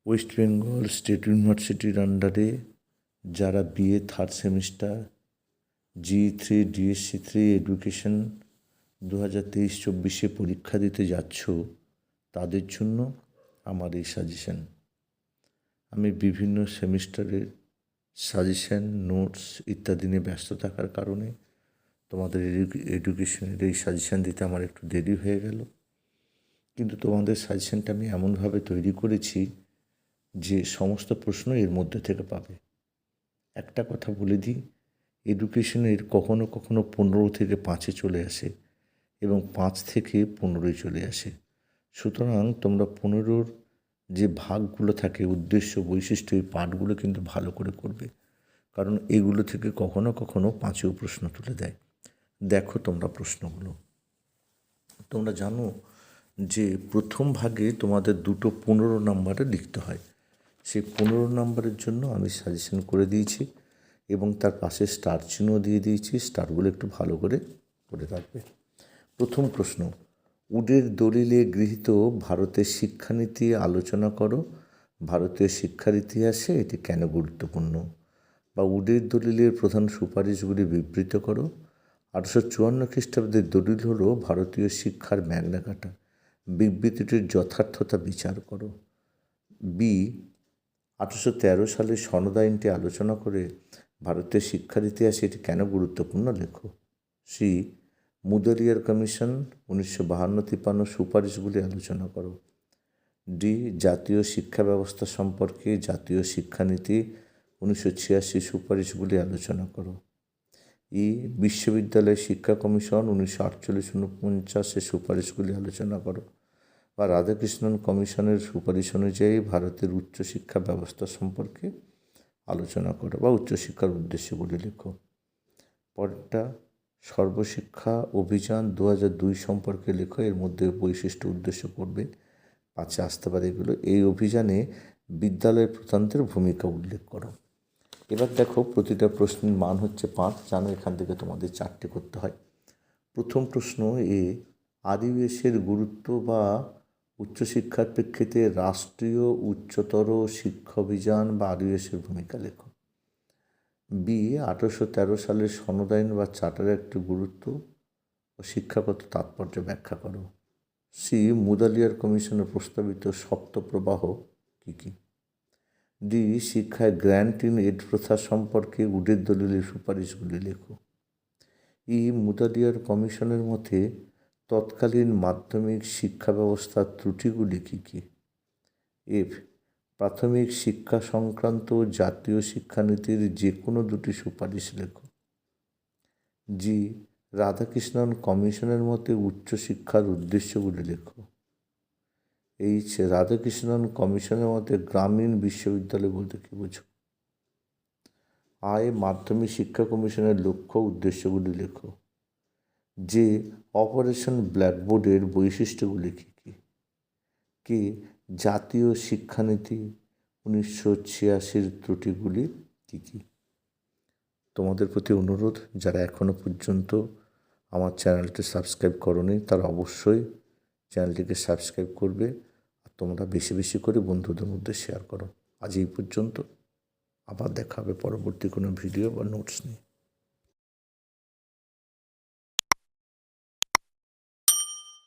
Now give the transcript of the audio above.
West Bengal state ইউনিভার্সিটির আন্ডারে যারা BA third semester G3 DSC3 education 2023-24 পরীক্ষা দিতে যাচ্ছ, তাদের জন্য আমার এই সাজেশন। আমি বিভিন্ন সেমিস্টারের সাজেশন, নোটস ইত্যাদি নিয়ে ব্যস্ত থাকার কারণে তোমাদের এডুকেশনের এই সাজেশন দিতে আমার একটু দেরি হয়ে গেল। কিন্তু তোমাদের সাজেশনটা আমি এমনভাবে তৈরি করেছি যে সমস্ত প্রশ্ন এর মধ্যে থেকে পাবে। একটা কথা বলে দিই, এডুকেশনের কখনো কখনো 15 থেকে 5-এ চলে আসে এবং 5 থেকে 15-এ চলে আসে। সুতরাং তোমরা 15-র যে ভাগগুলো থাকে, উদ্দেশ্য, বৈশিষ্ট্য, এই পাঠগুলো কিন্তু ভালো করে করবে, কারণ এগুলো থেকে কখনো কখনো 5-এও প্রশ্ন তুলে দেয়। দেখো তোমরা প্রশ্নগুলো। তোমরা জানো যে প্রথম ভাগে তোমাদের দুটো 15 নম্বরে লিখতে হয়। সেই 15 নম্বরের জন্য আমি সাজেশন করে দিয়েছি এবং তার পাশে স্টার চিহ্ন দিয়ে দিয়েছি। স্টারগুলো একটু ভালো করে পড়ে রাখবে। প্রথম প্রশ্ন, উডের দলিলে গৃহীত ভারতের শিক্ষানীতি আলোচনা করো। ভারতীয় শিক্ষার ইতিহাসে এটি কেন গুরুত্বপূর্ণ? বা উডের দলিলের প্রধান সুপারিশগুলি বিবৃত করো। 1854 খ্রিস্টাব্দের দলিল হলো ভারতীয় শিক্ষার ম্যাগনা কার্টা। বিবৃতিটির যথার্থতা বিচার করো। বি, 1813 সালে সনদ আইনটি আলোচনা করে ভারতের শিক্ষার ইতিহাসে এটি কেন গুরুত্বপূর্ণ লেখো। সি, মুদালিয়ার কমিশন 1952-53 সুপারিশগুলি আলোচনা করো। ডি, জাতীয় শিক্ষা ব্যবস্থা সম্পর্কে জাতীয় শিক্ষানীতি 1986 সুপারিশগুলি আলোচনা করো। ই, বিশ্ববিদ্যালয় শিক্ষা কমিশন 1948-49 সুপারিশগুলি আলোচনা করো। বা রাধাকৃষ্ণন কমিশনের সুপারিশ অনুযায়ী ভারতের উচ্চশিক্ষা ব্যবস্থা সম্পর্কে আলোচনা করো বা উচ্চশিক্ষার উদ্দেশ্যগুলি লেখো। পরেরটা, সর্বশিক্ষা অভিযান 2002 সম্পর্কে লেখো। এর মধ্যে বৈশিষ্ট্য, উদ্দেশ্য করবে, 5-এ আসতে পারে এগুলো। এই অভিযানে বিদ্যালয় প্রধানদের ভূমিকা উল্লেখ করো। এবার দেখো, প্রতিটা প্রশ্নের মান হচ্ছে 5। জানো এখান থেকে তোমাদের 4টে করতে হয়। প্রথম প্রশ্ন এ, আদিবাসীর গুরুত্ব বা উচ্চশিক্ষার প্রেক্ষিতে রাষ্ট্রীয় উচ্চতর শিক্ষা অভিযান বা আদিবাসীর ভূমিকা লেখো। বি, 1813 সালের সনদ আইন বা চার্টারের একটি গুরুত্ব ও শিক্ষাগত তাৎপর্য ব্যাখ্যা করো। সি, মুদালিয়ার কমিশনের প্রস্তাবিত সপ্ত প্রবাহ কী কী। ডি, শিক্ষায় গ্র্যান্ট ইন এড প্রথা সম্পর্কে উডের দলিলের সুপারিশগুলি লেখো। ই, মুদালিয়ার কমিশনের মতে তৎকালীন মাধ্যমিক শিক্ষা ব্যবস্থার ত্রুটিগুলি কী কী। এফ, প্রাথমিক শিক্ষা সংক্রান্ত জাতীয় শিক্ষানীতির যে কোনো দুটি সুপারিশ লেখো। জি, রাধাকৃষ্ণন কমিশনের মতে উচ্চশিক্ষার উদ্দেশ্যগুলি লেখো। এইচ, রাধাকৃষ্ণন কমিশনের মতে গ্রামীণ বিশ্ববিদ্যালয় বলতে কী বোঝো। আই, মাধ্যমিক শিক্ষা কমিশনের লক্ষ্য উদ্দেশ্যগুলি লেখো। যে, অপারেশন ব্ল্যাকবোর্ডের বৈশিষ্ট্যগুলি কী কী। কে, জাতীয় শিক্ষানীতি 1986 ত্রুটিগুলি কী কী। তোমাদের প্রতি অনুরোধ, যারা এখনও পর্যন্ত আমার চ্যানেলটি সাবস্ক্রাইব করোনি তারা অবশ্যই চ্যানেলটিকে সাবস্ক্রাইব করবে। আর তোমরা বেশি বেশি করে বন্ধুদের মধ্যে শেয়ার করো। আজ এই পর্যন্ত, আবার দেখা হবে পরবর্তী কোনো ভিডিও বা নোটস নিয়ে।